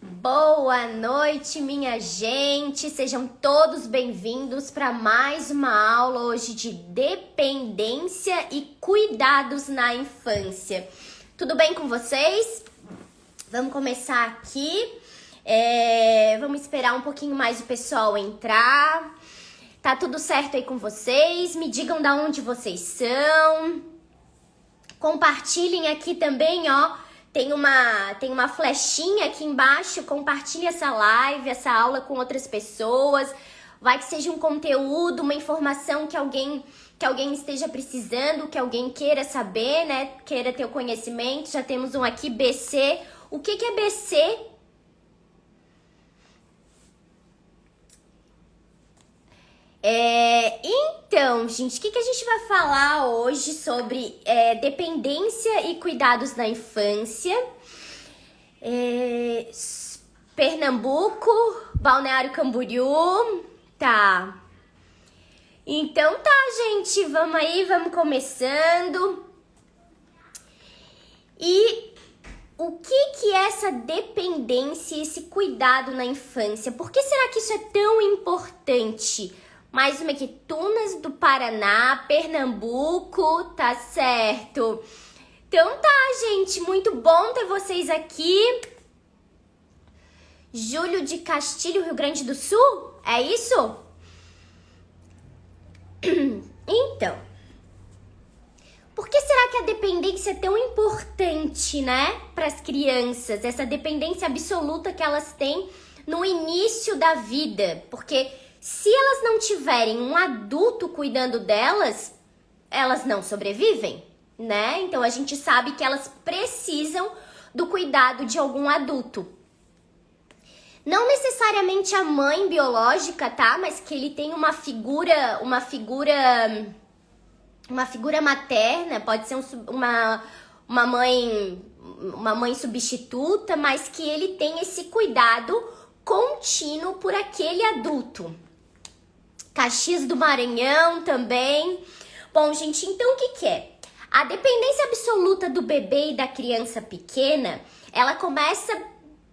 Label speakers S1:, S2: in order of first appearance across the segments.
S1: Boa noite, minha gente! Sejam todos bem-vindos para mais uma aula hoje de dependência e cuidados na infância. Tudo bem com vocês? Vamos começar aqui. Vamos esperar um pouquinho mais o pessoal entrar. Tá tudo certo aí com vocês? Me digam da onde vocês são. Compartilhem aqui também, ó. Tem uma flechinha aqui embaixo, compartilhe essa live, essa aula com outras pessoas. Vai que seja um conteúdo, uma informação que alguém esteja precisando, que alguém queira saber, né? Queira ter o conhecimento. Já temos um aqui, BC. O que é BC? Então, gente, o que a gente vai falar hoje sobre dependência e cuidados na infância? Pernambuco, Balneário Camboriú, tá. Então tá, gente, vamos aí, vamos começando. E o que é essa dependência e esse cuidado na infância? Por que será que isso é tão importante? Mais uma aqui, Tunas do Paraná, Pernambuco, tá certo. Então tá, gente, muito bom ter vocês aqui. Júlio de Castilho, Rio Grande do Sul, é isso? Então, por que será que a dependência é tão importante, né, para as crianças? Essa dependência absoluta que elas têm no início da vida, porque se elas não tiverem um adulto cuidando delas, elas não sobrevivem, né? Então a gente sabe que elas precisam do cuidado de algum adulto. Não necessariamente a mãe biológica, tá? Mas que ele tem uma figura materna, pode ser uma mãe substituta, mas que ele tem esse cuidado contínuo por aquele adulto. Caxias do Maranhão também. Bom, gente, então o que é? A dependência absoluta do bebê e da criança pequena, ela começa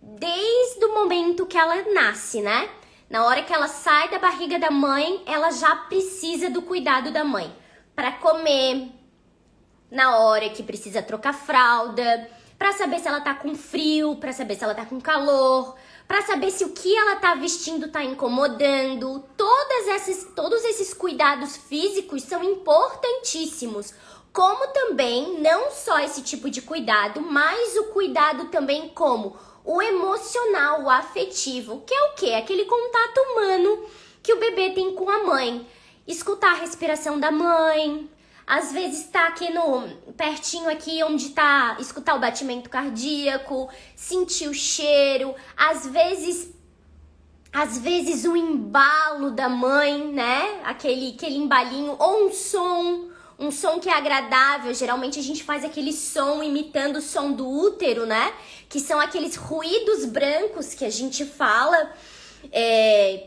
S1: desde o momento que ela nasce, né? Na hora que ela sai da barriga da mãe, ela já precisa do cuidado da mãe. Para comer, na hora que precisa trocar fralda, para saber se ela tá com frio, para saber se ela tá com calor, para saber se o que ela tá vestindo tá incomodando. Todos esses cuidados físicos são importantíssimos. Como também, não só esse tipo de cuidado, mas o cuidado também como o emocional, o afetivo, que é o quê? Aquele contato humano que o bebê tem com a mãe. Escutar a respiração da mãe, às vezes tá aqui pertinho aqui onde tá, escutar o batimento cardíaco, sentir o cheiro, às vezes o embalo da mãe, né? Aquele embalinho, ou um som que é agradável. Geralmente a gente faz aquele som imitando o som do útero, né? Que são aqueles ruídos brancos que a gente fala,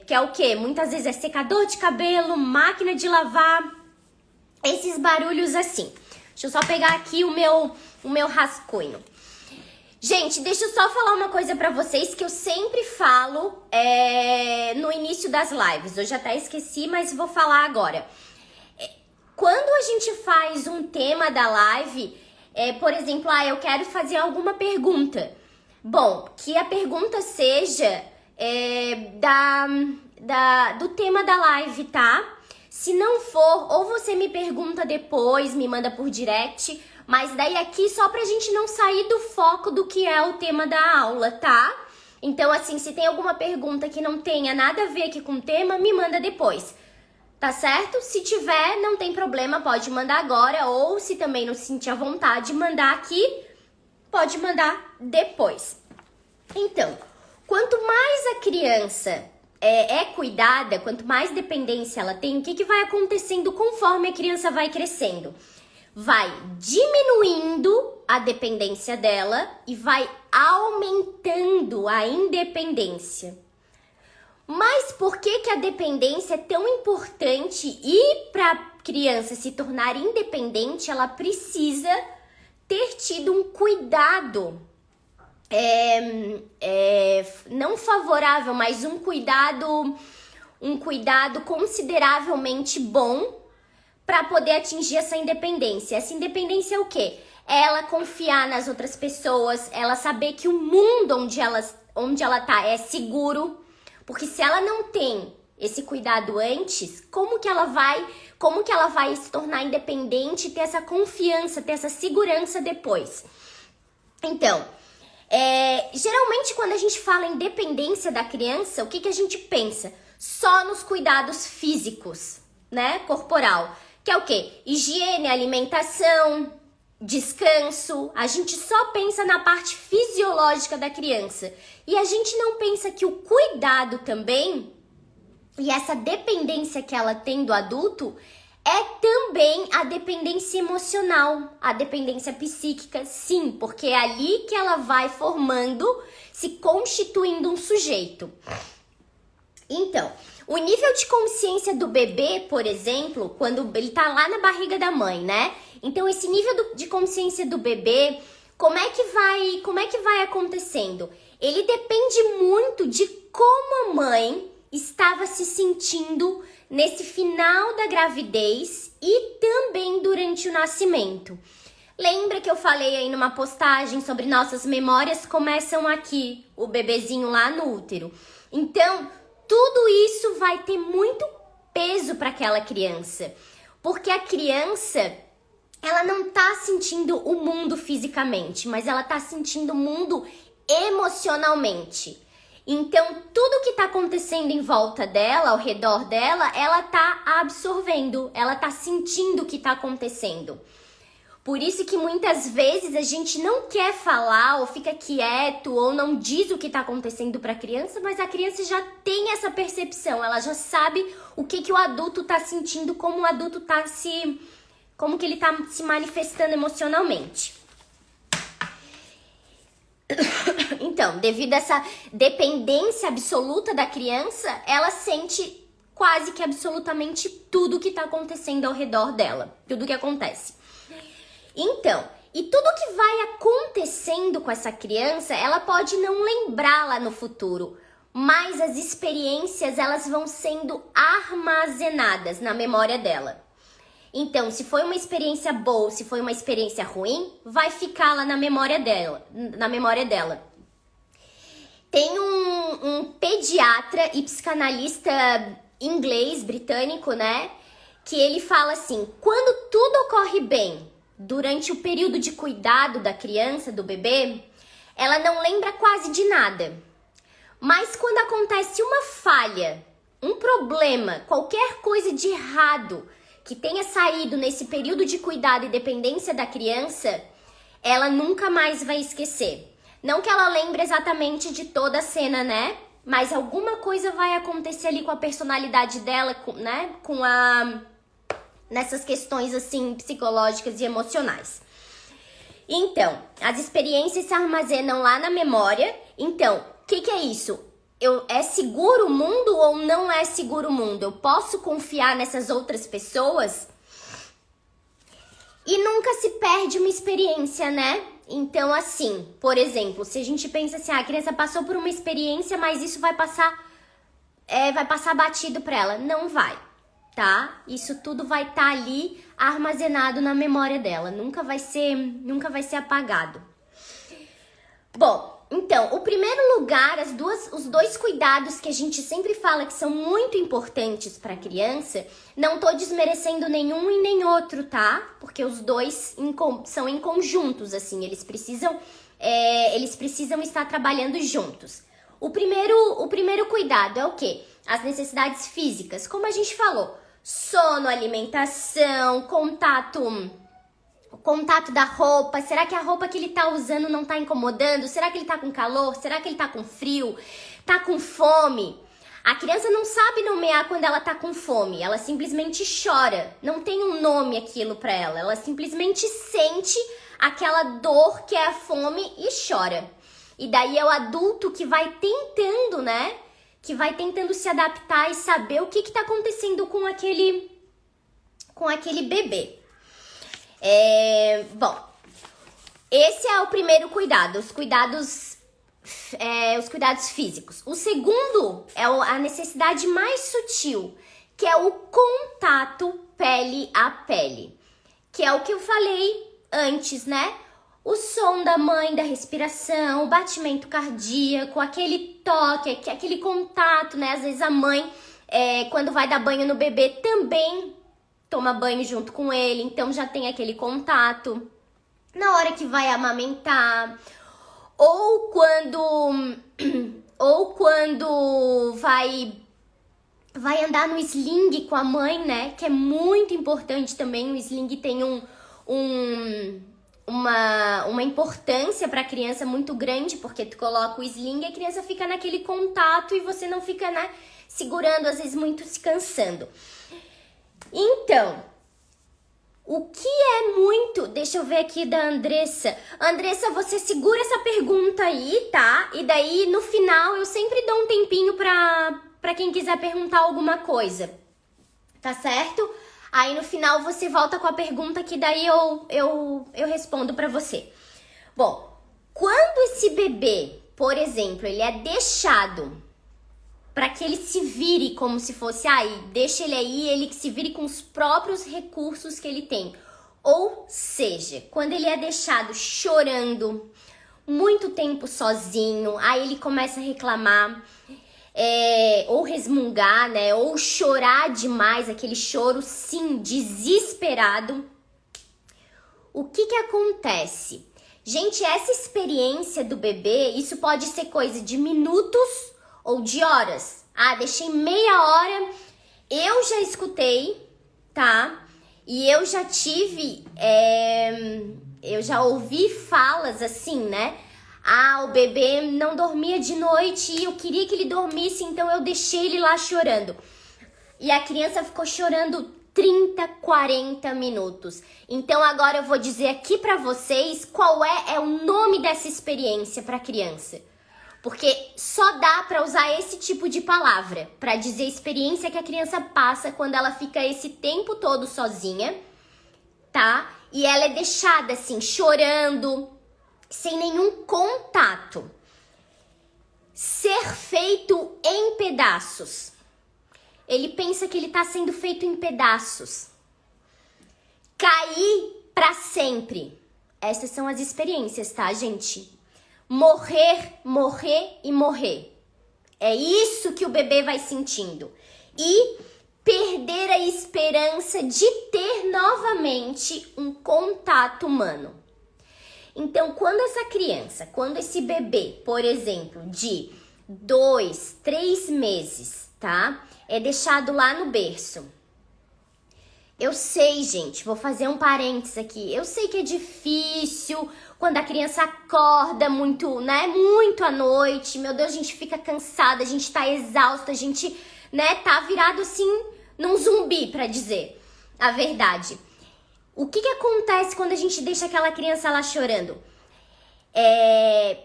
S1: que é o quê? Muitas vezes é secador de cabelo, máquina de lavar, esses barulhos assim. Deixa eu só pegar aqui o meu rascunho. Gente, deixa eu só falar uma coisa pra vocês que eu sempre falo no início das lives. Eu já até esqueci, mas vou falar agora. Quando a gente faz um tema da live, por exemplo, eu quero fazer alguma pergunta. Bom, que a pergunta seja do tema da live, tá? Se não for, ou você me pergunta depois, me manda por direct, mas daí aqui só pra gente não sair do foco do que é o tema da aula, tá? Então, assim, se tem alguma pergunta que não tenha nada a ver aqui com o tema, me manda depois, tá certo? Se tiver, não tem problema, pode mandar agora, ou se também não se sentir à vontade de mandar aqui, pode mandar depois. Então, quanto mais a criança cuidada, quanto mais dependência ela tem, o que vai acontecendo conforme a criança vai crescendo? Vai diminuindo a dependência dela e vai aumentando a independência. Mas por que a dependência é tão importante e para a criança se tornar independente, ela precisa ter tido um cuidado favorável, mas um cuidado consideravelmente bom para poder atingir essa independência. Essa independência é o quê? É ela confiar nas outras pessoas, ela saber que o mundo onde ela tá é seguro, porque se ela não tem esse cuidado antes, como que ela vai se tornar independente e ter essa confiança, ter essa segurança depois? Então, geralmente quando a gente fala em dependência da criança, o que a gente pensa? Só nos cuidados físicos, né? Corporal. Que é o quê? Higiene, alimentação, descanso. A gente só pensa na parte fisiológica da criança. E a gente não pensa que o cuidado também, e essa dependência que ela tem do adulto, é também a dependência emocional, a dependência psíquica, sim, porque é ali que ela vai formando, se constituindo um sujeito. Então, o nível de consciência do bebê, por exemplo, quando ele tá lá na barriga da mãe, né? Então, esse nível de consciência do bebê, como é que vai acontecendo? Ele depende muito de como a mãe estava se sentindo nesse final da gravidez e também durante o nascimento. Lembra que eu falei aí numa postagem sobre nossas memórias começam aqui, o bebezinho lá no útero. Então, tudo isso vai ter muito peso para aquela criança, porque a criança, ela não tá sentindo o mundo fisicamente, mas ela tá sentindo o mundo emocionalmente. Então, tudo que tá acontecendo em volta dela, ao redor dela, ela tá absorvendo, ela tá sentindo o que tá acontecendo. Por isso que muitas vezes a gente não quer falar ou fica quieto ou não diz o que tá acontecendo pra criança, mas a criança já tem essa percepção, ela já sabe o que o adulto tá sentindo, como o adulto tá como que ele tá se manifestando emocionalmente. Então, devido a essa dependência absoluta da criança, ela sente quase que absolutamente tudo que tá acontecendo ao redor dela, tudo que acontece. Então, e tudo que vai acontecendo com essa criança, ela pode não lembrar lá no futuro, mas as experiências, elas vão sendo armazenadas na memória dela. Então, se foi uma experiência boa, se foi uma experiência ruim, vai ficar lá na memória dela. Tem um pediatra e psicanalista inglês, britânico, né? Que ele fala assim, quando tudo ocorre bem, durante o período de cuidado da criança, do bebê, ela não lembra quase de nada. Mas quando acontece uma falha, um problema, qualquer coisa de errado que tenha saído nesse período de cuidado e dependência da criança, ela nunca mais vai esquecer. Não que ela lembre exatamente de toda a cena, né? Mas alguma coisa vai acontecer ali com a personalidade dela, né? Nessas questões assim psicológicas e emocionais. Então, as experiências se armazenam lá na memória. Então, o que é isso? É seguro o mundo ou não é seguro o mundo? Eu posso confiar nessas outras pessoas? E nunca se perde uma experiência, né? Então, assim, por exemplo, se a gente pensa assim, a criança passou por uma experiência, mas isso vai passar batido pra ela. Não vai, tá? Isso tudo vai estar ali armazenado na memória dela. Nunca vai ser apagado. Bom, então, o primeiro lugar, os dois cuidados que a gente sempre fala que são muito importantes para a criança, não tô desmerecendo nenhum e nem outro, tá? Porque os dois são em conjuntos, assim, eles precisam estar trabalhando juntos. O primeiro cuidado é o quê? As necessidades físicas, como a gente falou, sono, alimentação, o contato da roupa, será que a roupa que ele tá usando não tá incomodando? Será que ele tá com calor? Será que ele tá com frio? Tá com fome? A criança não sabe nomear quando ela tá com fome, ela simplesmente chora. Não tem um nome aquilo pra ela, ela simplesmente sente aquela dor que é a fome e chora. E daí é o adulto que vai tentando, né? Que vai tentando se adaptar e saber o que tá acontecendo com aquele bebê. Bom, esse é o primeiro cuidado, os cuidados os cuidados físicos. O segundo é a necessidade mais sutil, que é o contato pele a pele, que é o que eu falei antes, né? O som da mãe, da respiração, o batimento cardíaco, aquele toque, aquele contato, né? Às vezes a mãe, quando vai dar banho no bebê, também toma banho junto com ele, então já tem aquele contato. Na hora que vai amamentar, ou quando vai andar no sling com a mãe, né? Que é muito importante também. O sling tem uma importância para a criança muito grande, porque tu coloca o sling e a criança fica naquele contato e você não fica, né, segurando, às vezes muito se cansando. Então, o que é muito... Deixa eu ver aqui da Andressa. Andressa, você segura essa pergunta aí, tá? E daí, no final, eu sempre dou um tempinho pra quem quiser perguntar alguma coisa. Tá certo? Aí, no final, você volta com a pergunta que daí eu respondo pra você. Bom, quando esse bebê, por exemplo, ele é deixado para que ele se vire como se fosse, deixa ele aí, ele que se vire com os próprios recursos que ele tem. Ou seja, quando ele é deixado chorando muito tempo sozinho, aí ele começa a reclamar, ou resmungar, né? Ou chorar demais, aquele choro, sim, desesperado. O que acontece? Gente, essa experiência do bebê, isso pode ser coisa de minutos ou de horas. Deixei meia hora. Eu já escutei, tá? E eu já tive, eu já ouvi falas assim, né? O bebê não dormia de noite e eu queria que ele dormisse, então eu deixei ele lá chorando. E a criança ficou chorando 30, 40 minutos. Então agora eu vou dizer aqui pra vocês qual é o nome dessa experiência pra criança. Porque só dá pra usar esse tipo de palavra pra dizer a experiência que a criança passa quando ela fica esse tempo todo sozinha, tá? E ela é deixada assim, chorando, sem nenhum contato. Ser feito em pedaços. Ele pensa que ele tá sendo feito em pedaços. Cair pra sempre. Essas são as experiências, tá, gente? Morrer, morrer e morrer. É isso que o bebê vai sentindo. E perder a esperança de ter novamente um contato humano. Então, quando esse bebê, por exemplo, de 2, 3 meses, tá? É deixado lá no berço. Eu sei, gente, vou fazer um parênteses aqui. Eu sei que é difícil quando a criança acorda muito, né? Muito à noite. Meu Deus, a gente fica cansada, a gente tá exausta, a gente, né, tá virado assim num zumbi, pra dizer a verdade. O que acontece quando a gente deixa aquela criança lá chorando?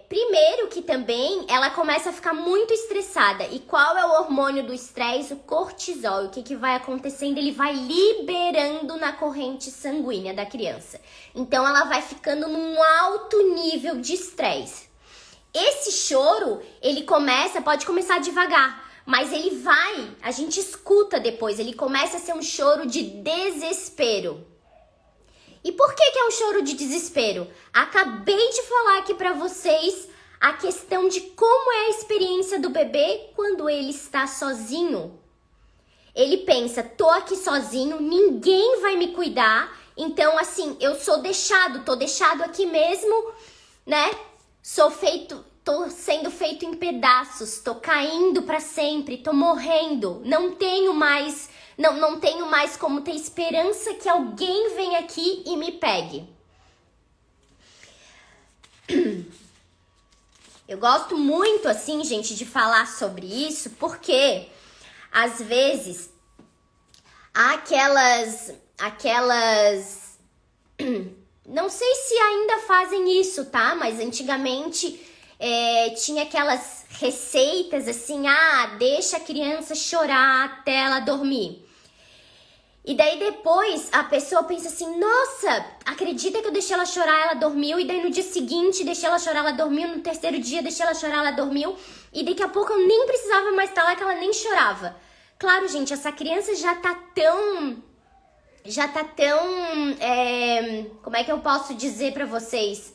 S1: Primeiro que também ela começa a ficar muito estressada. E qual é o hormônio do estresse? O cortisol. O que vai acontecendo? Ele vai liberando na corrente sanguínea da criança. Então ela vai ficando num alto nível de estresse. Esse choro, ele pode começar devagar, mas a gente escuta depois, ele começa a ser um choro de desespero. E por que é um choro de desespero? Acabei de falar aqui pra vocês a questão de como é a experiência do bebê quando ele está sozinho. Ele pensa, tô aqui sozinho, ninguém vai me cuidar, então assim, eu tô deixado aqui mesmo, né? Tô sendo feito em pedaços, tô caindo pra sempre, tô morrendo, não tenho mais como ter esperança que alguém venha aqui e me pegue. Eu gosto muito, assim, gente, de falar sobre isso, porque às vezes há aquelas não sei se ainda fazem isso, tá? Mas antigamente tinha aquelas receitas assim, deixa a criança chorar até ela dormir. E daí depois a pessoa pensa assim, nossa, acredita que eu deixei ela chorar, ela dormiu. E daí no dia seguinte deixei ela chorar, ela dormiu. No terceiro dia deixei ela chorar, ela dormiu. E daqui a pouco eu nem precisava mais estar lá, que ela nem chorava. Claro, gente, essa criança já tá tão, como é que eu posso dizer pra vocês?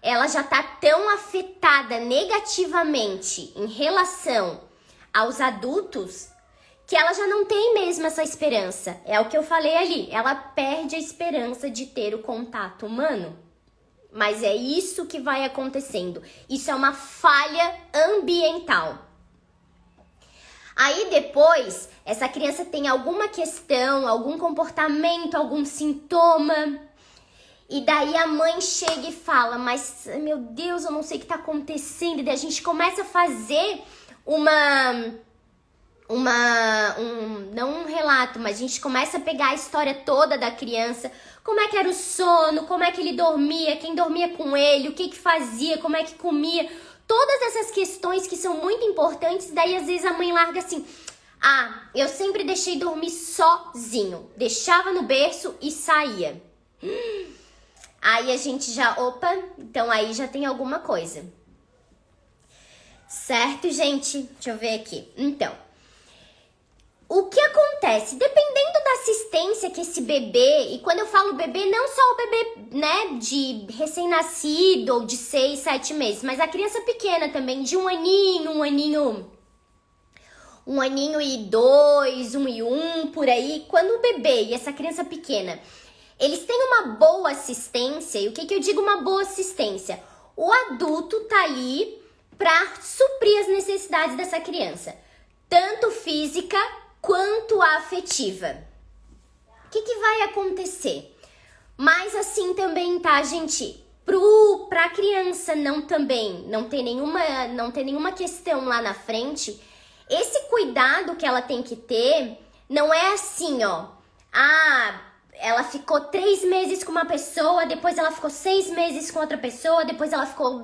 S1: Ela já tá tão afetada negativamente em relação aos adultos que ela já não tem mesmo essa esperança. É o que eu falei ali, ela perde a esperança de ter o contato humano. Mas é isso que vai acontecendo. Isso é uma falha ambiental. Aí depois, essa criança tem alguma questão, algum comportamento, algum sintoma. E daí a mãe chega e fala, mas meu Deus, eu não sei o que tá acontecendo. E daí a gente começa a fazer não um relato, mas a gente começa a pegar a história toda da criança. Como é que era o sono, como é que ele dormia, quem dormia com ele, o que que fazia, como é que comia. Todas essas questões que são muito importantes, daí às vezes a mãe larga assim, eu sempre deixei dormir sozinho. Deixava no berço e saía. Aí a gente já, então aí já tem alguma coisa. Certo, gente? Deixa eu ver aqui. Então, o que acontece? Dependendo da assistência que esse bebê, e quando eu falo bebê, não só o bebê, né, de recém-nascido ou de 6, 7 meses, mas a criança pequena também, de um aninho e 2, 1 e 1, por aí. Quando o bebê e essa criança pequena, eles têm uma boa assistência, e o que eu digo uma boa assistência? O adulto tá ali pra suprir as necessidades dessa criança, tanto física quanto afetiva. O que vai acontecer? Mas assim também, tá, gente? Pra criança não ter nenhuma questão lá na frente, esse cuidado que ela tem que ter não é assim, ela ficou 3 meses com uma pessoa, depois ela ficou 6 meses com outra pessoa, depois ela ficou,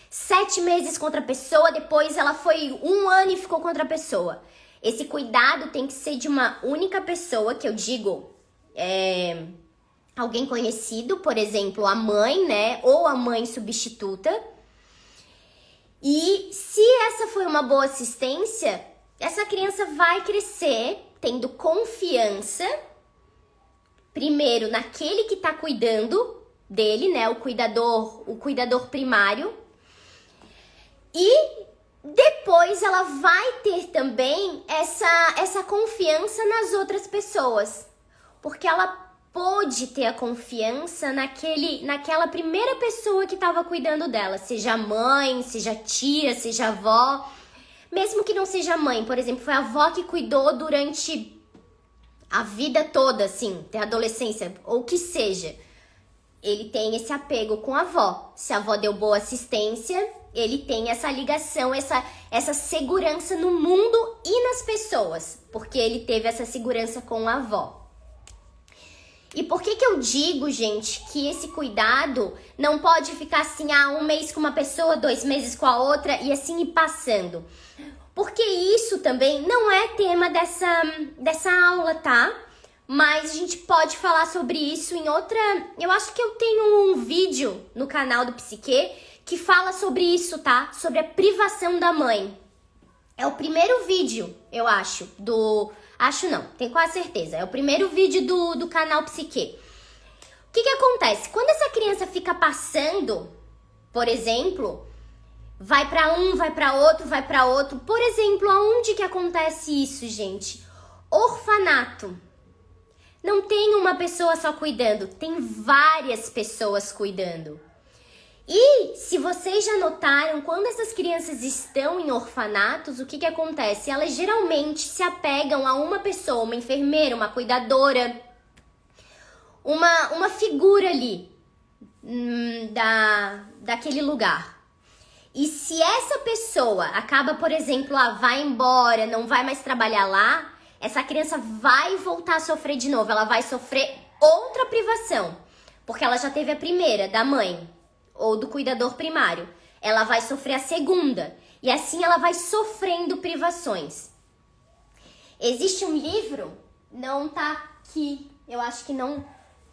S1: 7 meses com outra pessoa, depois ela foi 1 ano e ficou com outra pessoa. Esse cuidado tem que ser de uma única pessoa, que eu digo, alguém conhecido, por exemplo, a mãe, né? Ou a mãe substituta. E se essa foi uma boa assistência, essa criança vai crescer tendo confiança, primeiro naquele que tá cuidando dele, né? O cuidador primário. E depois ela vai ter também essa confiança nas outras pessoas. Porque ela pôde ter a confiança naquela primeira pessoa que estava cuidando dela. Seja mãe, seja tia, seja avó. Mesmo que não seja mãe, por exemplo, foi a avó que cuidou durante a vida toda, assim, até a adolescência, ou que seja. Ele tem esse apego com a avó. Se a avó deu boa assistência, ele tem essa ligação, essa segurança no mundo e nas pessoas, porque ele teve essa segurança com a avó. E por que eu digo, gente, que esse cuidado não pode ficar assim, 1 mês com uma pessoa, 2 meses com a outra e assim ir passando? Porque isso também não é tema dessa aula, tá? Mas a gente pode falar sobre isso em outra... Eu acho que eu tenho um vídeo no canal do Psique que fala sobre isso, tá? Sobre a privação da mãe. É o primeiro vídeo, eu acho, Acho não, tenho quase certeza. É o primeiro vídeo do canal Psique. O que acontece? Quando essa criança fica passando, por exemplo, vai pra um, vai pra outro. Por exemplo, aonde que acontece isso, gente? Orfanato. Não tem uma pessoa só cuidando, tem várias pessoas cuidando. E se vocês já notaram, quando essas crianças estão em orfanatos, o que acontece? Elas geralmente se apegam a uma pessoa, uma enfermeira, uma cuidadora, uma figura ali daquele lugar. E se essa pessoa acaba, por exemplo, vai embora, não vai mais trabalhar lá, essa criança vai voltar a sofrer de novo, ela vai sofrer outra privação, porque ela já teve a primeira, da mãe ou do cuidador primário. Ela vai sofrer a segunda, e assim ela vai sofrendo privações. Existe um livro, não tá aqui. Eu acho que não...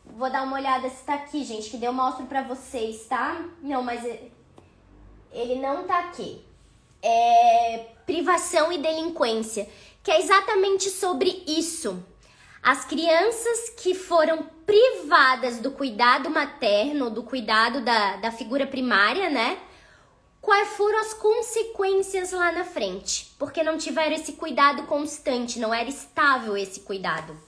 S1: Vou dar uma olhada se tá aqui, gente, que daí eu mostro pra vocês, tá? Não, mas ele não tá aqui. Privação e delinquência, que é exatamente sobre isso. As crianças que foram privadas do cuidado materno, do cuidado da figura primária, né? Quais foram as consequências lá na frente? Porque não tiveram esse cuidado constante, não era estável esse cuidado.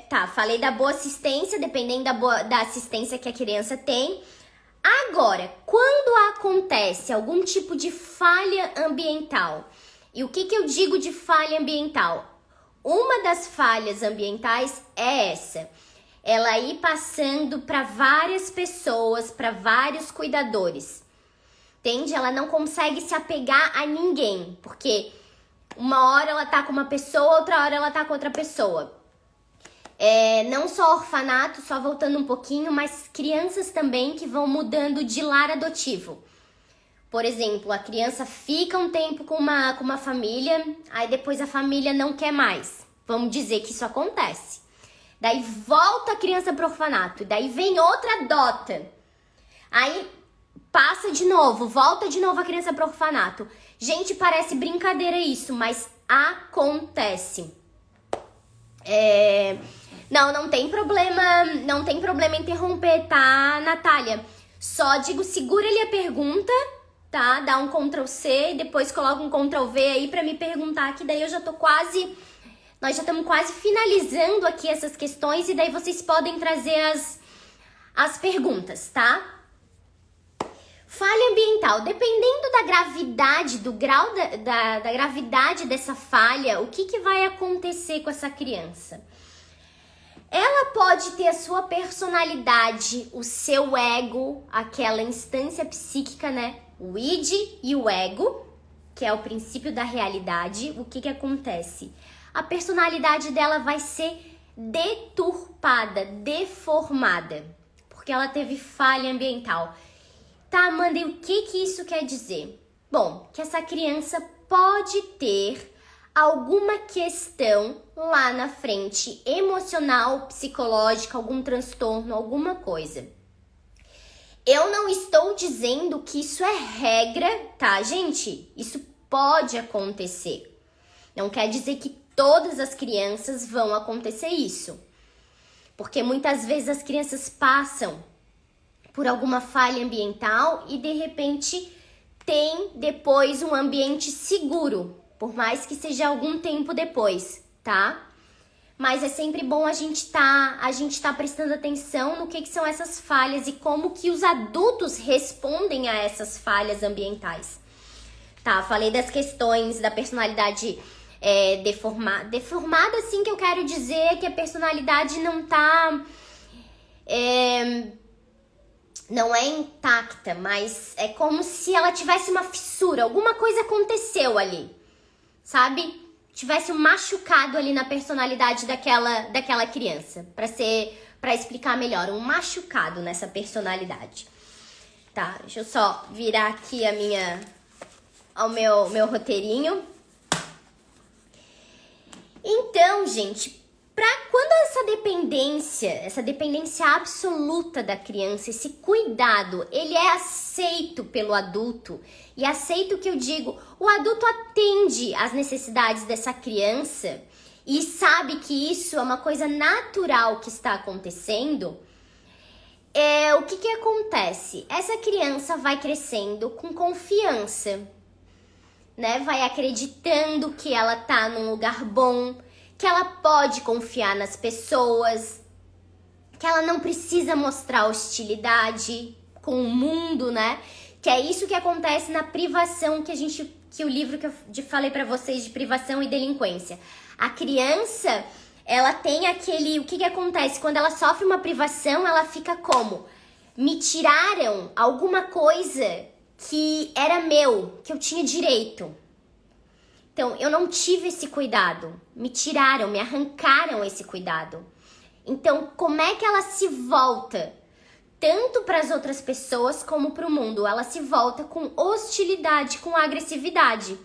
S1: Tá, falei da boa assistência, dependendo da assistência que a criança tem. Agora, quando acontece algum tipo de falha ambiental, e o que eu digo de falha ambiental? Uma das falhas ambientais é essa, ela ir passando para várias pessoas, para vários cuidadores, entende? Ela não consegue se apegar a ninguém, porque uma hora ela tá com uma pessoa, outra hora ela tá com outra pessoa. Não só orfanato, só voltando um pouquinho, mas crianças também que vão mudando de lar adotivo. Por exemplo, a criança fica um tempo com uma família, aí depois a família não quer mais. Vamos dizer que isso acontece. Daí volta a criança pro orfanato, daí vem outra adota. Aí passa de novo, volta de novo a criança pro orfanato. Gente, parece brincadeira isso, mas acontece. Não tem problema interromper, tá, Natália? Só digo, segura ali a pergunta, tá? Dá um Ctrl C e depois coloca um Ctrl V aí pra me perguntar, que daí nós já estamos quase finalizando aqui essas questões e daí vocês podem trazer as perguntas, tá? Falha ambiental, dependendo da gravidade, do grau da gravidade dessa falha, o que vai acontecer com essa criança? Ela pode ter a sua personalidade, o seu ego, aquela instância psíquica, né? O id e o ego, que é o princípio da realidade. O que acontece? A personalidade dela vai ser deturpada, deformada, porque ela teve falha ambiental. Tá, Amanda, e o que isso quer dizer? Bom, que essa criança pode ter alguma questão lá na frente, emocional, psicológica, algum transtorno, alguma coisa. Eu não estou dizendo que isso é regra, tá, gente? Isso pode acontecer. Não quer dizer que todas as crianças vão acontecer isso. Porque muitas vezes as crianças passam por alguma falha ambiental e de repente tem depois um ambiente seguro, por mais que seja algum tempo depois, tá? Mas é sempre bom a gente tá prestando atenção no que são essas falhas e como que os adultos respondem a essas falhas ambientais. Tá, falei das questões da personalidade deformada. Deformada, assim, que eu quero dizer que a personalidade não tá... não é intacta, mas é como se ela tivesse uma fissura, alguma coisa aconteceu ali, sabe? Tivesse um machucado ali na personalidade daquela criança, para explicar melhor, um machucado nessa personalidade. Tá, deixa eu só virar aqui o meu roteirinho. Então, gente, quando essa dependência absoluta da criança, esse cuidado, ele é aceito pelo adulto, e aceito que eu digo, o adulto atende às necessidades dessa criança e sabe que isso é uma coisa natural que está acontecendo, o que acontece? Essa criança vai crescendo com confiança, né? Vai acreditando que ela tá num lugar bom, que ela pode confiar nas pessoas, que ela não precisa mostrar hostilidade com o mundo, né? Que é isso que acontece na privação que o livro que eu falei pra vocês de privação e delinquência. A criança, ela tem o que acontece? Quando ela sofre uma privação, ela fica como? Me tiraram alguma coisa que era meu, que eu tinha direito. Então, eu não tive esse cuidado. Me tiraram, me arrancaram esse cuidado. Então, como é que ela se volta? Tanto para as outras pessoas como para o mundo. Ela se volta com hostilidade, com agressividade.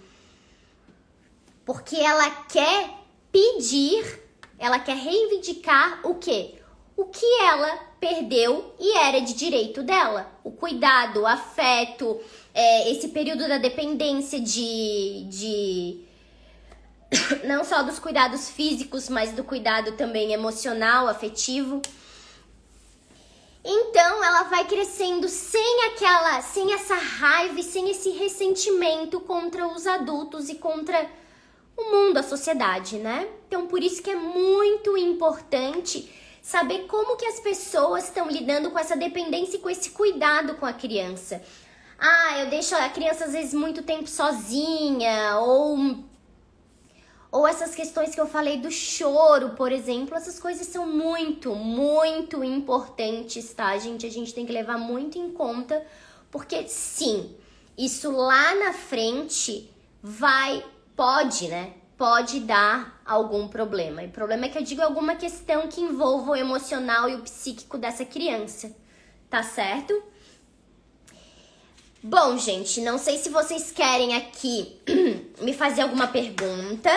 S1: Porque ela quer pedir, ela quer reivindicar o quê? O que ela perdeu e era de direito dela. O cuidado, o afeto, esse período da dependência não só dos cuidados físicos, mas do cuidado também emocional, afetivo. Então ela vai crescendo sem essa raiva e sem esse ressentimento contra os adultos e contra o mundo, a sociedade, né? Então por isso que é muito importante saber como que as pessoas estão lidando com essa dependência e com esse cuidado com a criança. Ah, eu deixo a criança às vezes muito tempo sozinha, ou essas questões que eu falei do choro, por exemplo, essas coisas são muito, muito importantes, tá, gente? A gente tem que levar muito em conta, porque sim, isso lá na frente pode dar algum problema. E o problema é que eu digo alguma questão que envolva o emocional e o psíquico dessa criança, tá certo? Bom, gente, não sei se vocês querem aqui me fazer alguma pergunta.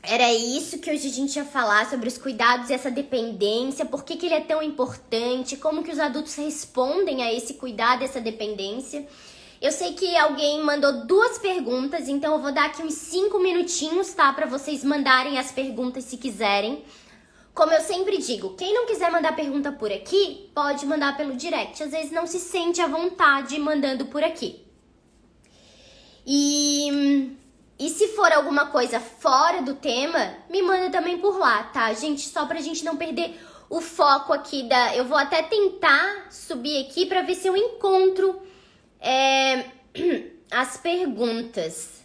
S1: Era isso que hoje a gente ia falar sobre os cuidados e essa dependência, por que ele é tão importante, como que os adultos respondem a esse cuidado e essa dependência. Eu sei que alguém mandou 2 perguntas, então eu vou dar aqui uns 5 minutinhos, tá? Pra vocês mandarem as perguntas se quiserem. Como eu sempre digo, quem não quiser mandar pergunta por aqui, pode mandar pelo direct. Às vezes não se sente à vontade mandando por aqui. E se for alguma coisa fora do tema, me manda também por lá, tá, gente? Só pra gente não perder o foco aqui Eu vou até tentar subir aqui pra ver se eu encontro as perguntas.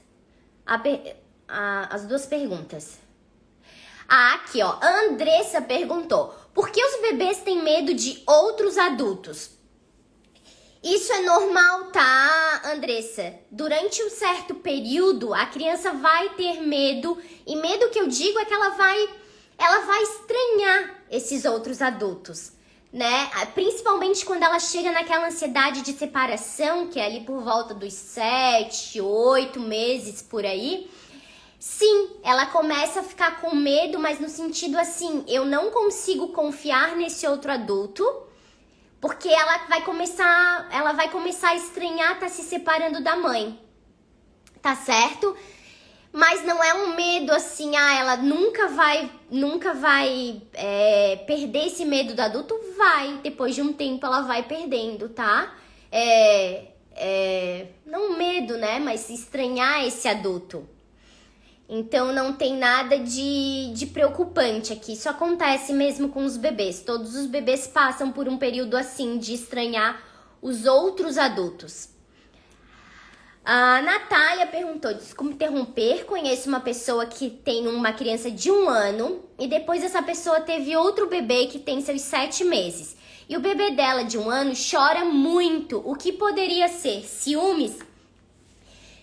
S1: As 2 perguntas. Aqui, ó. A Andressa perguntou: por que os bebês têm medo de outros adultos? Isso é normal, tá, Andressa? Durante um certo período, a criança vai ter medo. E medo que eu digo é que ela vai estranhar esses outros adultos, né? Principalmente quando ela chega naquela ansiedade de separação, que é ali por volta dos 7, 8 meses, por aí. Sim, ela começa a ficar com medo, mas no sentido assim, eu não consigo confiar nesse outro adulto, porque ela vai começar a estranhar tá se separando da mãe, tá certo? Mas não é um medo assim, ela nunca vai perder esse medo do adulto. Vai, depois de um tempo ela vai perdendo, tá? Não medo, né, mas estranhar esse adulto. Então não tem nada de preocupante aqui, isso acontece mesmo com os bebês. Todos os bebês passam por um período assim de estranhar os outros adultos. A Natália perguntou: desculpa interromper, conheço uma pessoa que tem uma criança de 1 ano e depois essa pessoa teve outro bebê que tem seus 7 meses. E o bebê dela de 1 ano chora muito. O que poderia ser? Ciúmes?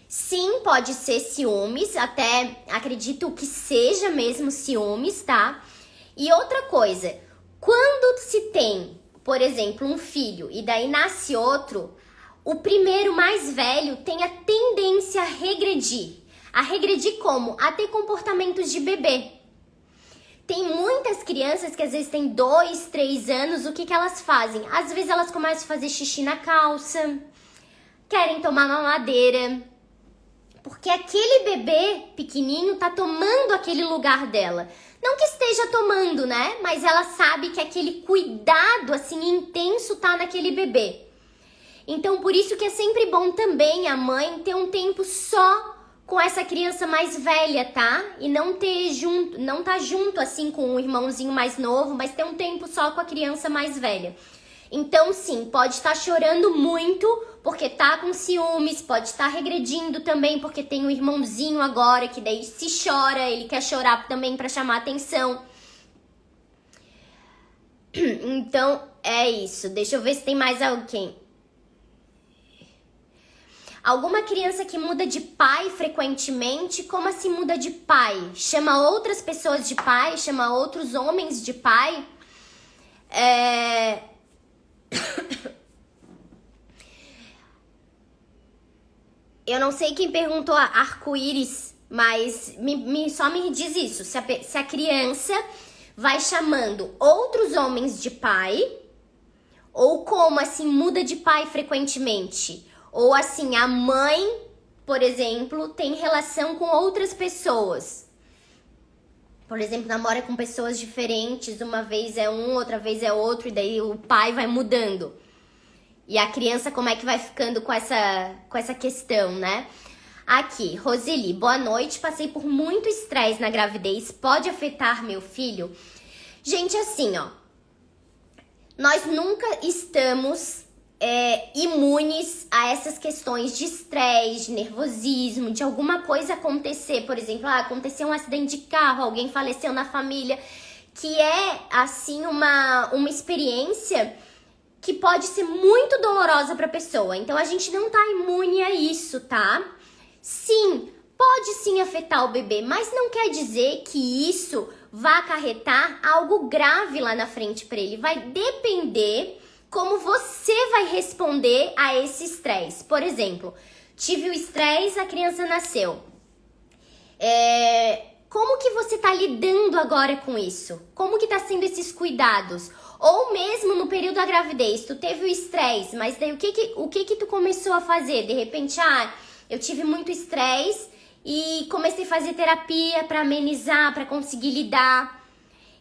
S1: Sim, pode ser ciúmes, até acredito que seja mesmo ciúmes, tá? E outra coisa, quando se tem, por exemplo, um filho e daí nasce outro, o primeiro mais velho tem a tendência a regredir. A regredir como? A ter comportamentos de bebê. Tem muitas crianças que às vezes têm 2, 3 anos, o que elas fazem? Às vezes elas começam a fazer xixi na calça, querem tomar mamadeira, porque aquele bebê pequenininho tá tomando aquele lugar dela. Não que esteja tomando, né? Mas ela sabe que aquele cuidado, assim, intenso tá naquele bebê. Então, por isso que é sempre bom também a mãe ter um tempo só com essa criança mais velha, tá? E não tá junto, assim, com o irmãozinho mais novo, mas ter um tempo só com a criança mais velha. Então, sim, pode estar chorando muito porque tá com ciúmes, pode estar regredindo também porque tem um irmãozinho agora que daí se chora, ele quer chorar também para chamar atenção. Então, é isso. Deixa eu ver se tem mais alguém. Alguma criança que muda de pai frequentemente, como assim muda de pai? Chama outras pessoas de pai, chama outros homens de pai? É... Eu não sei quem perguntou arco-íris, mas só me diz isso. Se a criança vai chamando outros homens de pai, ou como assim muda de pai frequentemente, ou assim a mãe, por exemplo, tem relação com outras pessoas. Por exemplo, namora com pessoas diferentes, uma vez é um, outra vez é outro, e daí o pai vai mudando. E a criança como é que vai ficando com essa questão, né? Aqui, Roseli, boa noite, passei por muito estresse na gravidez, pode afetar meu filho? Gente, assim, ó, nós nunca estamos imunes a essas questões de estresse, de nervosismo, de alguma coisa acontecer. Por exemplo, aconteceu um acidente de carro, alguém faleceu na família, que é, assim, uma experiência que pode ser muito dolorosa para a pessoa. Então, a gente não tá imune a isso, tá? Sim, pode sim afetar o bebê, mas não quer dizer que isso vai acarretar algo grave lá na frente para ele. Vai depender como você vai responder a esse estresse. Por exemplo, tive o estresse, a criança nasceu. Como que você tá lidando agora com isso? Como que tá sendo esses cuidados? Ou mesmo no período da gravidez, tu teve o estresse, mas daí o que tu começou a fazer? De repente, eu tive muito estresse e comecei a fazer terapia para amenizar, para conseguir lidar.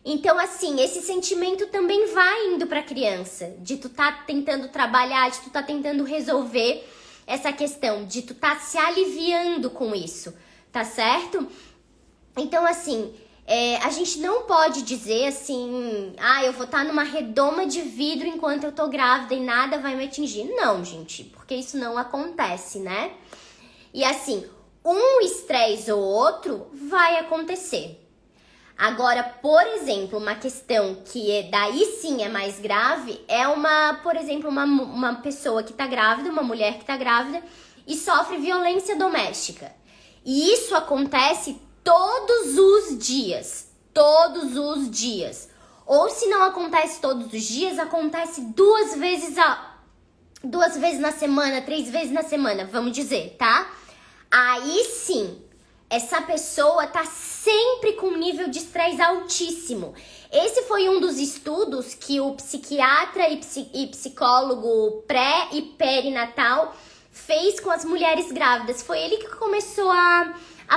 S1: Então, assim, esse sentimento também vai indo pra criança, de tu tá tentando trabalhar, de tu tá tentando resolver essa questão, de tu tá se aliviando com isso, tá certo? Então, assim, a gente não pode dizer assim, eu vou estar numa redoma de vidro enquanto eu tô grávida e nada vai me atingir. Não, gente, porque isso não acontece, né? E assim, um estresse ou outro vai acontecer. Agora, por exemplo, uma questão que daí sim é mais grave é por exemplo, uma pessoa que tá grávida, uma mulher que tá grávida e sofre violência doméstica. E isso acontece todos os dias. Ou se não acontece todos os dias, acontece duas vezes na semana, 3 vezes na semana, vamos dizer, tá? Aí sim, essa pessoa tá sempre com um nível de estresse altíssimo. Esse foi um dos estudos que o psiquiatra e psicólogo pré e perinatal fez com as mulheres grávidas. Foi ele que começou a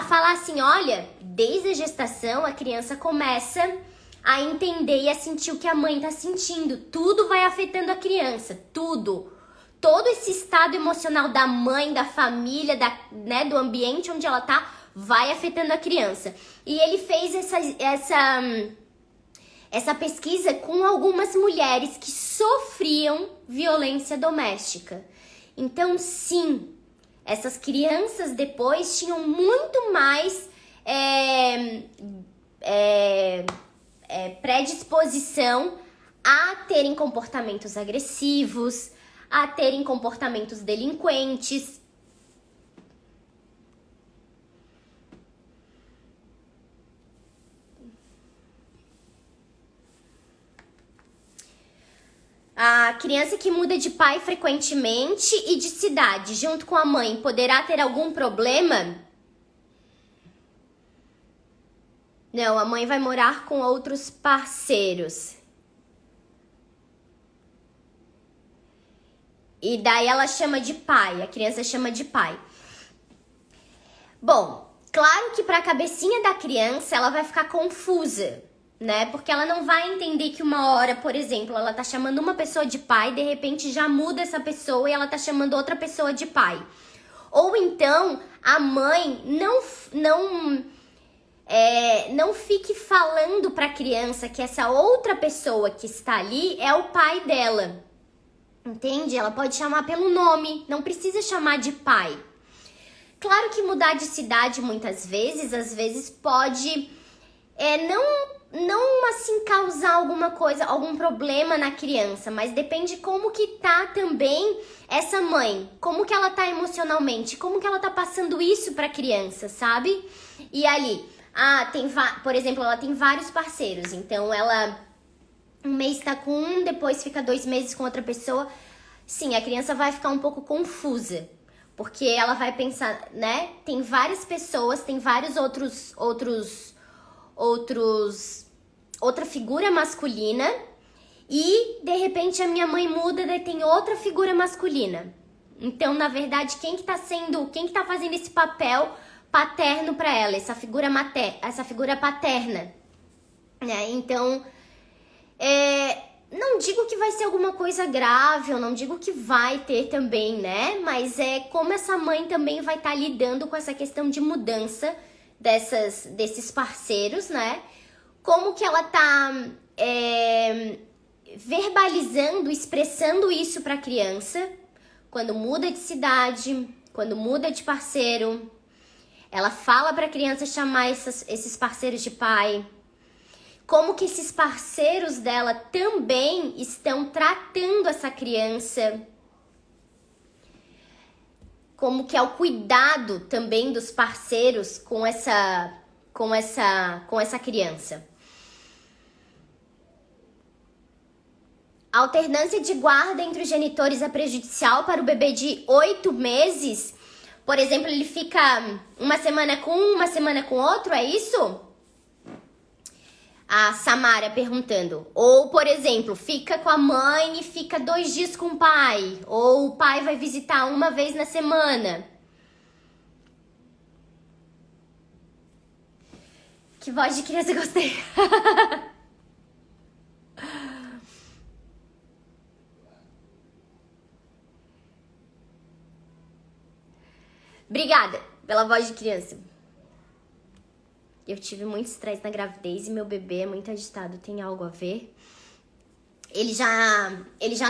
S1: falar assim, olha, desde a gestação a criança começa a entender e a sentir o que a mãe tá sentindo. Tudo vai afetando a criança, tudo. Todo esse estado emocional da mãe, da família, do ambiente onde ela tá, vai afetando a criança. E ele fez essa pesquisa com algumas mulheres que sofriam violência doméstica. Então, sim, essas crianças depois tinham muito mais predisposição a terem comportamentos agressivos, a terem comportamentos delinquentes. A criança que muda de pai frequentemente e de cidade, junto com a mãe, poderá ter algum problema? Não, a mãe vai morar com outros parceiros. E daí ela chama de pai, a criança chama de pai. Bom, claro que para a cabecinha da criança ela vai ficar confusa, né? Porque ela não vai entender que uma hora, por exemplo, ela tá chamando uma pessoa de pai, de repente já muda essa pessoa e ela tá chamando outra pessoa de pai. Ou então a mãe não fique falando para a criança que essa outra pessoa que está ali é o pai dela. Entende? Ela pode chamar pelo nome, não precisa chamar de pai. Claro que mudar de cidade muitas vezes, às vezes pode não assim causar alguma coisa, algum problema na criança, mas depende como que tá também essa mãe, como que ela tá emocionalmente, como que ela tá passando isso pra criança, sabe? E ali, por exemplo, ela tem vários parceiros, então ela um mês tá com depois fica 2 meses com outra pessoa. Sim, a criança vai ficar um pouco confusa. Porque ela vai pensar, né? Tem várias pessoas, tem vários outra figura masculina e de repente a minha mãe muda, daí tem outra figura masculina. Então, na verdade, quem que tá fazendo esse papel paterno para ela, essa figura paterna, né? Então, não digo que vai ser alguma coisa grave, eu não digo que vai ter também, né? Mas é como essa mãe também vai estar lidando com essa questão de mudança desses parceiros, né? Como que ela tá verbalizando, expressando isso para a criança, quando muda de cidade, quando muda de parceiro. Ela fala para a criança chamar esses parceiros de pai. Como que esses parceiros dela também estão tratando essa criança. Como que é o cuidado também dos parceiros com essa criança. A alternância de guarda entre os genitores é prejudicial para o bebê de 8 meses? Por exemplo, ele fica uma semana com um, uma semana com outro, é isso? A Samara perguntando. Ou, por exemplo, fica com a mãe e fica 2 dias com o pai. Ou o pai vai visitar uma vez na semana. Que voz de criança eu gostei. Obrigada pela voz de criança. Eu tive muito estresse na gravidez e meu bebê é muito agitado. Tem algo a ver? Ele já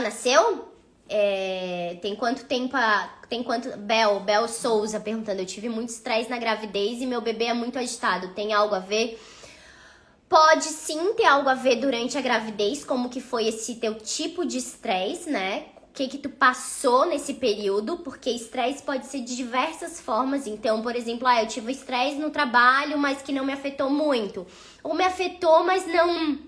S1: nasceu? Tem quanto tempo? Bel Souza perguntando. Eu tive muito estresse na gravidez e meu bebê é muito agitado. Tem algo a ver? Pode sim ter algo a ver durante a gravidez, como que foi esse teu tipo de estresse, né? O que tu passou nesse período, porque estresse pode ser de diversas formas. Então, por exemplo, eu tive estresse no trabalho, mas que não me afetou muito. Ou me afetou, mas não,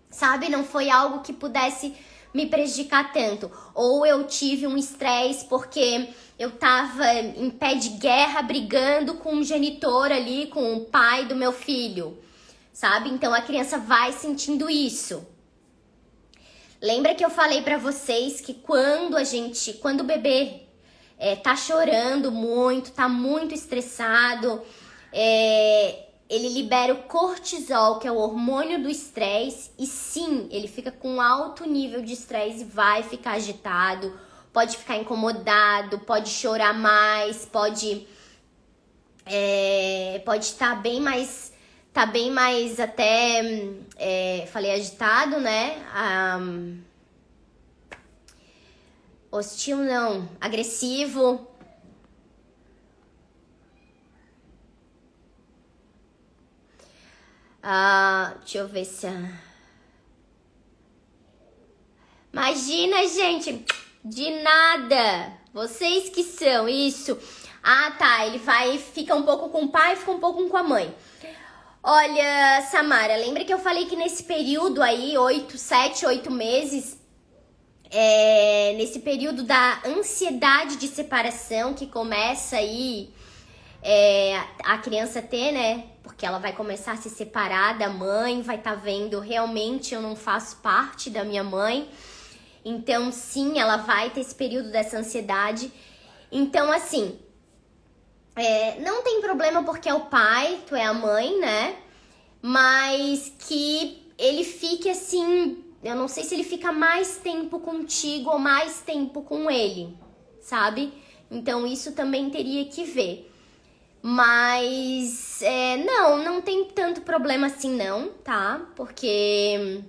S1: sabe, não foi algo que pudesse me prejudicar tanto. Ou eu tive um estresse porque eu tava em pé de guerra brigando com um genitor ali, com o pai do meu filho, sabe? Então a criança vai sentindo isso. Lembra que eu falei pra vocês que quando o bebê tá chorando muito, tá muito estressado, ele libera o cortisol, que é o hormônio do estresse, e sim, ele fica com alto nível de estresse e vai ficar agitado, pode ficar incomodado, pode chorar mais, pode estar bem mais... Tá bem mais até, falei agitado, né? Hostil não, agressivo. Deixa eu ver se... Imagina, gente, de nada. Vocês que são, isso. Tá, fica um pouco com o pai, fica um pouco com a mãe. Olha, Samara, lembra que eu falei que nesse período aí, 7, 8 meses, nesse período da ansiedade de separação que começa aí a criança ter, né? Porque ela vai começar a se separar da mãe, vai estar vendo, realmente eu não faço parte da minha mãe. Então, sim, ela vai ter esse período dessa ansiedade. Então, assim... não tem problema porque é o pai, tu é a mãe, né? Mas que ele fique assim, eu não sei se ele fica mais tempo contigo ou mais tempo com ele, sabe? Então isso também teria que ver. Mas não tem tanto problema assim não, tá? Porque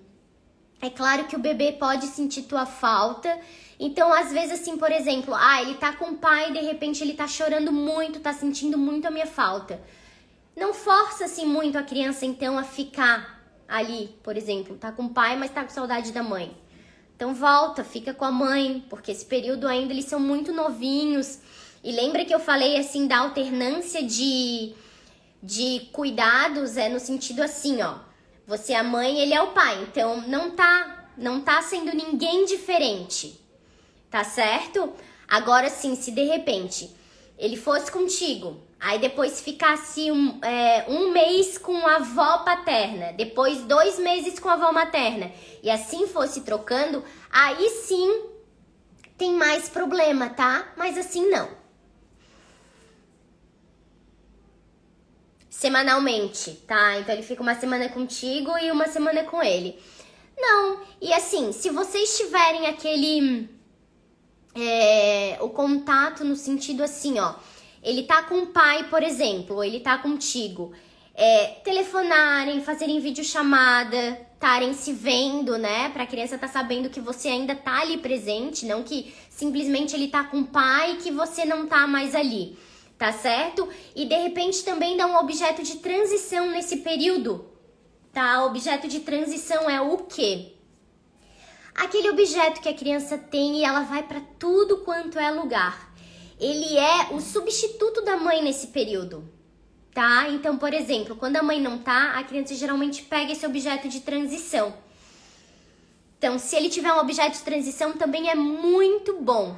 S1: é claro que o bebê pode sentir tua falta. Então, às vezes, assim, por exemplo, ele tá com o pai e de repente ele tá chorando muito, tá sentindo muito a minha falta. Não força, assim, muito a criança, então, a ficar ali, por exemplo. Tá com o pai, mas tá com saudade da mãe. Então, volta, fica com a mãe, porque esse período ainda eles são muito novinhos. E lembra que eu falei, assim, da alternância de cuidados, no sentido assim, ó. Você é a mãe, ele é o pai. Então, não tá sendo ninguém diferente. Tá certo? Agora sim, se de repente ele fosse contigo, aí depois ficasse um mês com a avó paterna, depois 2 meses com a avó materna, e assim fosse trocando, aí sim tem mais problema, tá? Mas assim não. Semanalmente, tá? Então ele fica uma semana contigo e uma semana com ele. Não, e assim, se vocês tiverem aquele... o contato no sentido assim, ó, ele tá com o pai, por exemplo, ou ele tá contigo, telefonarem, fazerem videochamada, estarem se vendo, né, pra criança tá sabendo que você ainda tá ali presente, não que simplesmente ele tá com o pai e que você não tá mais ali, tá certo? E de repente também dá um objeto de transição nesse período, tá? Objeto de transição é o quê? Aquele objeto que a criança tem e ela vai para tudo quanto é lugar. Ele é o substituto da mãe nesse período, tá? Então, por exemplo, quando a mãe não tá, a criança geralmente pega esse objeto de transição. Então, se ele tiver um objeto de transição, também é muito bom.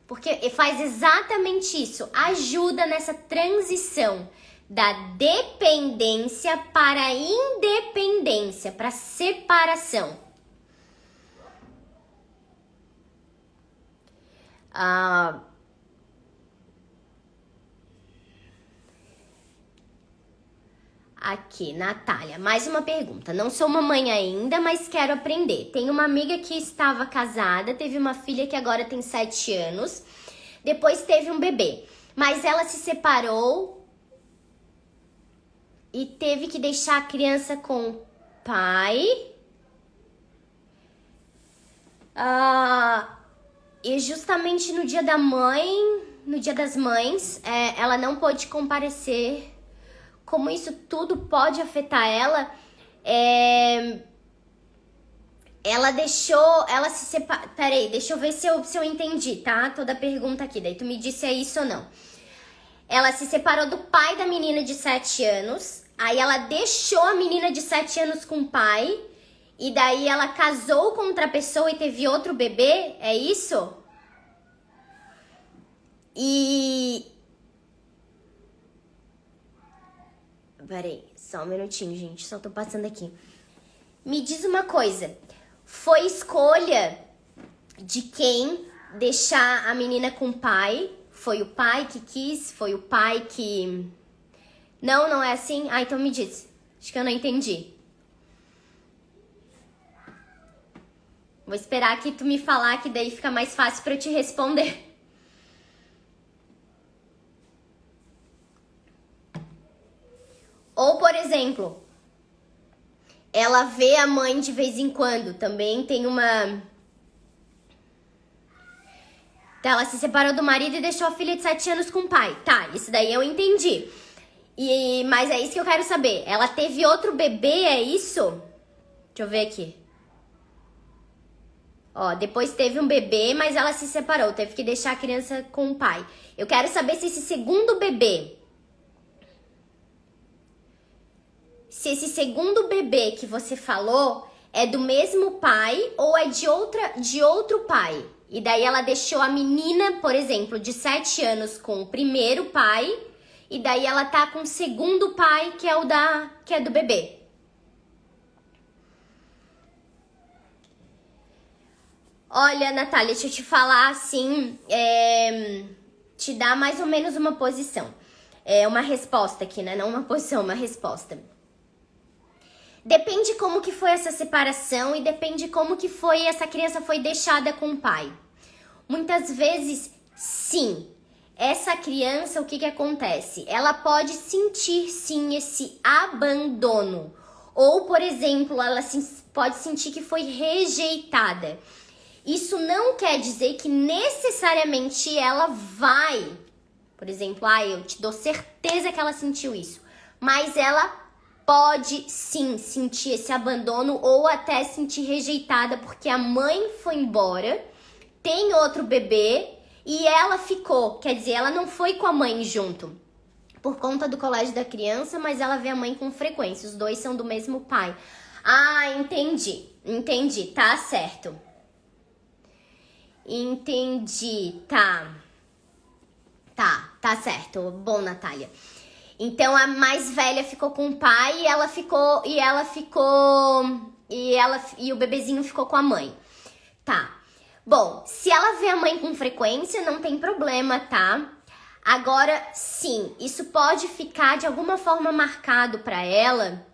S1: Porque faz exatamente isso, ajuda nessa transição da dependência para a independência, para a separação. Aqui, Natália, mais uma pergunta. Não sou mamãe ainda, mas quero aprender. Tenho uma amiga que estava casada, teve uma filha que agora tem 7 anos, depois teve um bebê, mas ela se separou e teve que deixar a criança com o pai. E justamente no dia da mãe, no dia das mães, ela não pôde comparecer. Como isso tudo pode afetar ela? Ela se separou. Peraí, deixa eu ver se eu entendi, tá? Toda a pergunta aqui, daí tu me disse é isso ou não. Ela se separou do pai da menina de 7 anos, aí ela deixou a menina de 7 anos com o pai, e daí ela casou com outra pessoa e teve outro bebê, é isso? Peraí, só um minutinho, gente, só tô passando aqui. Me diz uma coisa, foi escolha de quem deixar a menina com o pai? Foi o pai que quis? Foi o pai que... Não é assim? Ah, então me diz. Acho que eu não entendi. Vou esperar que tu me falar, que daí fica mais fácil pra eu te responder. Ou, por exemplo, ela vê a mãe de vez em quando. Também tem uma... Ela se separou do marido e deixou a filha de 7 anos com o pai. Tá, isso daí eu entendi. Mas é isso que eu quero saber. Ela teve outro bebê, é isso? Deixa eu ver aqui. Ó, depois teve um bebê, mas ela se separou. Teve que deixar a criança com o pai. Eu quero saber se esse segundo bebê... Se esse segundo bebê que você falou é do mesmo pai ou é de outro pai. E daí ela deixou a menina, por exemplo, de 7 anos com o primeiro pai, e daí ela tá com o segundo pai, que é do bebê. Olha, Natália, deixa eu te falar assim, te dar mais ou menos uma posição. Uma resposta aqui, né? Não uma posição, uma resposta. Depende como que foi essa separação e depende como que essa criança foi deixada com o pai. Muitas vezes, sim, essa criança, o que acontece? Ela pode sentir, sim, esse abandono. Ou, por exemplo, ela pode sentir que foi rejeitada. Isso não quer dizer que necessariamente ela vai... Por exemplo, eu te dou certeza que ela sentiu isso. Mas ela... pode sim sentir esse abandono ou até sentir rejeitada porque a mãe foi embora, tem outro bebê e ela ficou. Quer dizer, ela não foi com a mãe junto por conta do colégio da criança, mas ela vê a mãe com frequência. Os dois são do mesmo pai. Ah, entendi, tá certo. Entendi, tá. Tá certo. Bom, Natália. Então a mais velha ficou com o pai e o bebezinho ficou com a mãe. Tá. Bom, se ela vê a mãe com frequência, não tem problema, tá? Agora, sim, isso pode ficar de alguma forma marcado pra ela.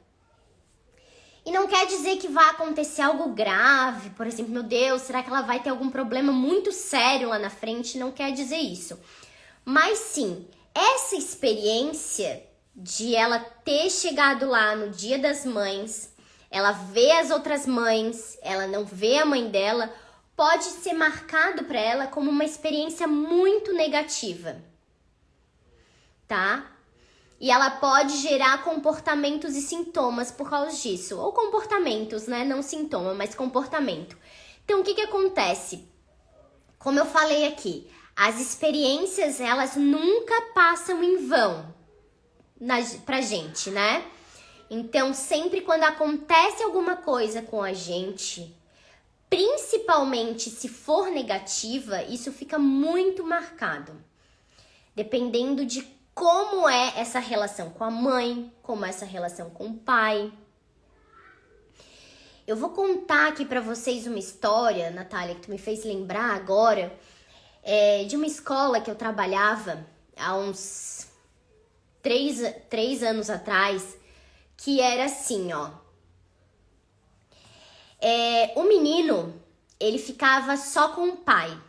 S1: E não quer dizer que vai acontecer algo grave, por exemplo, meu Deus, será que ela vai ter algum problema muito sério lá na frente? Não quer dizer isso. Mas sim, essa experiência de ela ter chegado lá no Dia das Mães, ela vê as outras mães, ela não vê a mãe dela, pode ser marcado para ela como uma experiência muito negativa, tá? E ela pode gerar comportamentos e sintomas por causa disso. Ou comportamentos, né? Não sintoma, mas comportamento. Então, o que acontece? Como eu falei aqui, as experiências, elas nunca passam em vão pra gente, né? Então, sempre quando acontece alguma coisa com a gente, principalmente se for negativa, isso fica muito marcado. Dependendo de como é essa relação com a mãe, como é essa relação com o pai. Eu vou contar aqui pra vocês uma história, Natália, que tu me fez lembrar agora, de uma escola que eu trabalhava há uns 3 anos atrás, que era assim, ó. O menino, ele ficava só com o pai.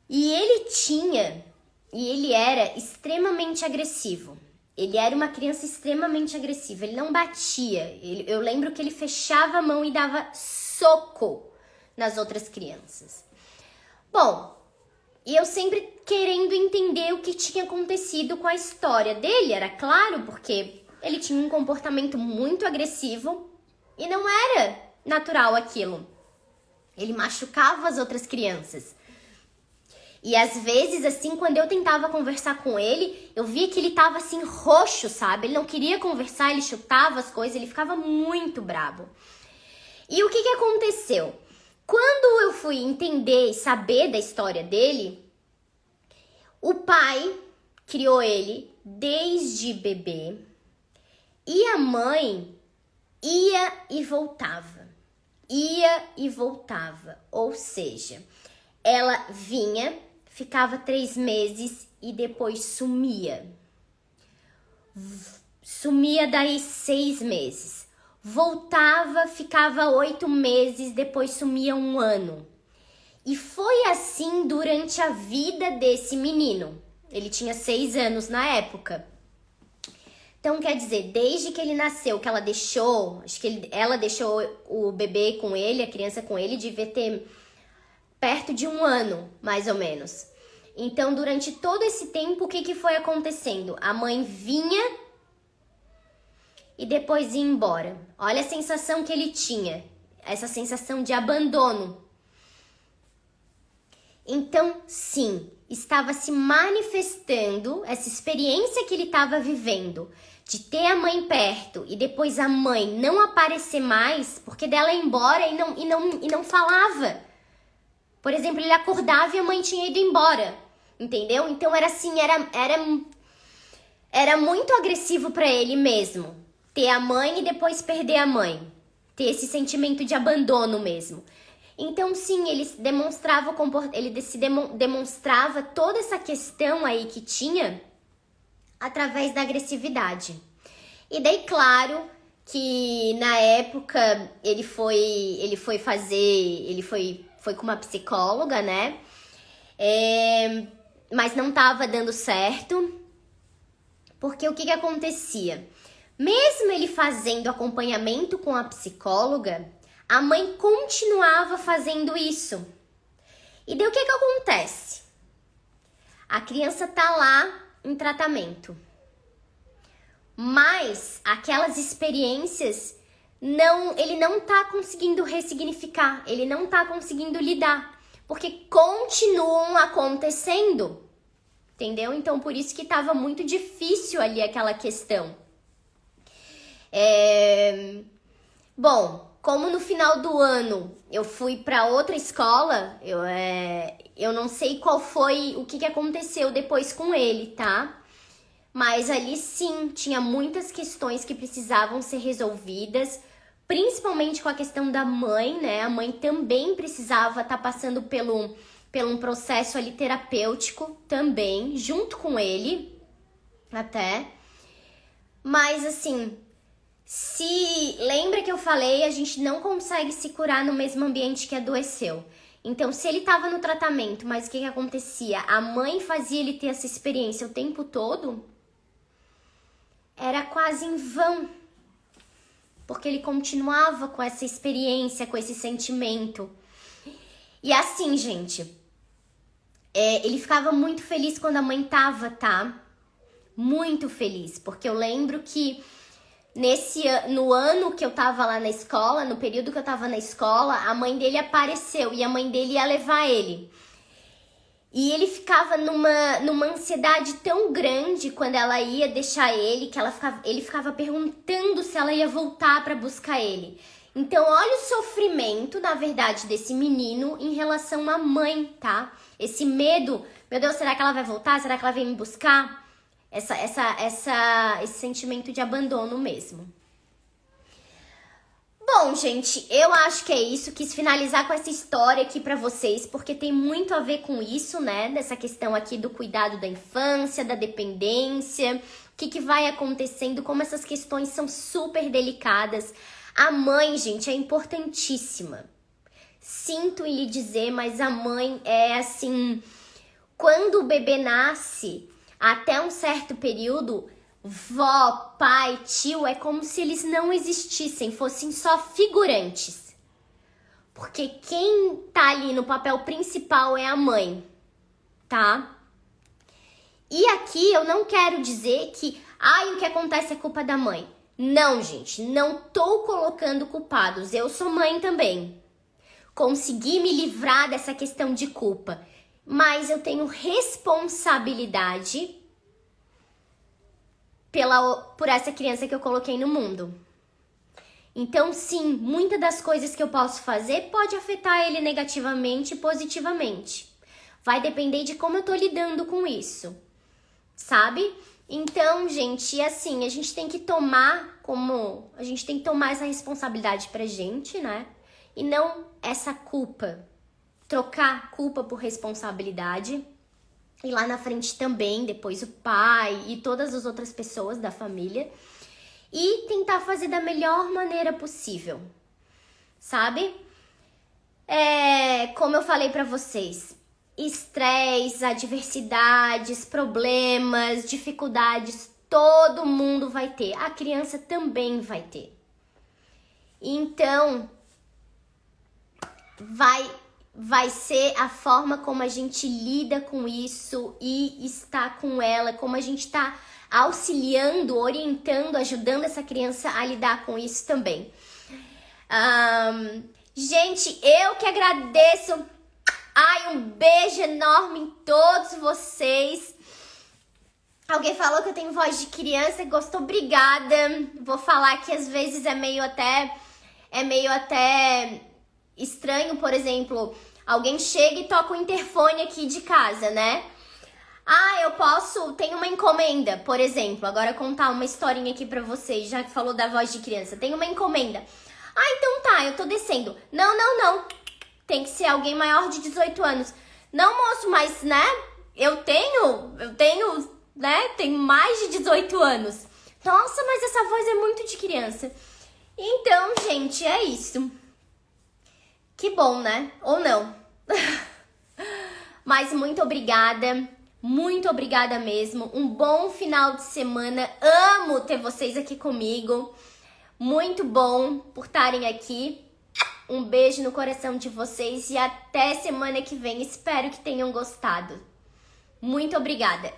S1: E ele era extremamente agressivo. Ele era uma criança extremamente agressiva. Ele não batia. Eu lembro que ele fechava a mão e dava soco nas outras crianças. Bom, e eu sempre querendo entender o que tinha acontecido com a história dele, era claro, porque ele tinha um comportamento muito agressivo e não era natural aquilo. Ele machucava as outras crianças. E às vezes, assim, quando eu tentava conversar com ele, eu via que ele tava assim, roxo, sabe? Ele não queria conversar, ele chutava as coisas, ele ficava muito brabo. E o que aconteceu? Quando eu fui entender e saber da história dele, o pai criou ele desde bebê e a mãe ia e voltava. Ou seja, ela vinha, ficava 3 meses e depois sumia. Sumia daí 6 meses. Voltava, ficava 8 meses, depois sumia 1 ano. E foi assim durante a vida desse menino. Ele tinha 6 anos na época. Então, quer dizer, desde que ele nasceu, que ela deixou, ela deixou o bebê com ele, a criança com ele, devia ter perto de 1 ano, mais ou menos. Então, durante todo esse tempo, o que foi acontecendo? A mãe vinha e depois ia embora. Olha a sensação que ele tinha, essa sensação de abandono. Então, sim, estava se manifestando essa experiência que ele estava vivendo, de ter a mãe perto e depois a mãe não aparecer mais, porque dela ia embora e não falava. Por exemplo, ele acordava e a mãe tinha ido embora, entendeu? Então era assim, era muito agressivo para ele mesmo, ter a mãe e depois perder a mãe, ter esse sentimento de abandono mesmo. Então, sim, ele demonstrava toda essa questão aí que tinha através da agressividade. E daí, claro, que na época ele foi com uma psicóloga, né? Mas não tava dando certo, porque o que acontecia? Mesmo ele fazendo acompanhamento com a psicóloga, a mãe continuava fazendo isso. E daí o que acontece? A criança tá lá em tratamento. Mas aquelas experiências, ele não tá conseguindo ressignificar, ele não tá conseguindo lidar, porque continuam acontecendo, entendeu? Então, por isso que tava muito difícil ali aquela questão. Bom, como no final do ano eu fui para outra escola, eu não sei qual foi, o que aconteceu depois com ele, tá? Mas ali sim, tinha muitas questões que precisavam ser resolvidas, principalmente com a questão da mãe, né? A mãe também precisava estar passando pelo um processo ali terapêutico também, junto com ele, até. Mas assim, lembra que eu falei, a gente não consegue se curar no mesmo ambiente que adoeceu. Então, se ele estava no tratamento, mas o que acontecia? A mãe fazia ele ter essa experiência o tempo todo, era quase em vão. Porque ele continuava com essa experiência, com esse sentimento. E assim, gente, ele ficava muito feliz quando a mãe tava, tá? Muito feliz, porque eu lembro que no ano que eu tava lá na escola, no período que eu tava na escola, a mãe dele apareceu e a mãe dele ia levar ele. E ele ficava numa ansiedade tão grande quando ela ia deixar ele, que ele ficava perguntando se ela ia voltar para buscar ele. Então, olha o sofrimento, na verdade, desse menino em relação à mãe, tá? Esse medo, meu Deus, será que ela vai voltar? Será que ela vem me buscar? Esse sentimento de abandono mesmo. Bom, gente, eu acho que é isso. Quis finalizar com essa história aqui pra vocês, porque tem muito a ver com isso, né? Dessa questão aqui do cuidado da infância, da dependência, o que vai acontecendo, como essas questões são super delicadas. A mãe, gente, é importantíssima. Sinto em lhe dizer, mas a mãe é assim... Quando o bebê nasce, até um certo período... Vó, pai, tio, é como se eles não existissem, fossem só figurantes. Porque quem tá ali no papel principal é a mãe, tá? E aqui eu não quero dizer que, o que acontece é culpa da mãe. Não, gente, não tô colocando culpados, eu sou mãe também. Consegui me livrar dessa questão de culpa, mas eu tenho responsabilidade por essa criança que eu coloquei no mundo. Então, sim, muitas das coisas que eu posso fazer pode afetar ele negativamente e positivamente. Vai depender de como eu tô lidando com isso, sabe? Então, gente, assim, a gente tem que tomar essa responsabilidade pra gente, né? E não essa culpa. Trocar culpa por responsabilidade. E lá na frente também, depois o pai e todas as outras pessoas da família. E tentar fazer da melhor maneira possível, sabe? Como eu falei pra vocês, estresse, adversidades, problemas, dificuldades, todo mundo vai ter. A criança também vai ter. Então, vai ser a forma como a gente lida com isso e está com ela, como a gente está auxiliando, orientando, ajudando essa criança a lidar com isso também. Gente, eu que agradeço. Um beijo enorme em todos vocês. Alguém falou que eu tenho voz de criança, gostou? Obrigada. Vou falar que às vezes é meio até estranho, por exemplo, alguém chega e toca o interfone aqui de casa, né? Tenho uma encomenda, por exemplo, agora contar uma historinha aqui pra vocês, já que falou da voz de criança. Tenho uma encomenda. Então tá, eu tô descendo. Não. Tem que ser alguém maior de 18 anos. Não, moço, mas, né, eu tenho, né, tenho mais de 18 anos. Nossa, mas essa voz é muito de criança. Então, gente, é isso. Que bom, né? Ou não. Mas muito obrigada mesmo. Um bom final de semana. Amo ter vocês aqui comigo. Muito bom por estarem aqui. Um beijo no coração de vocês e até semana que vem. Espero que tenham gostado. Muito obrigada.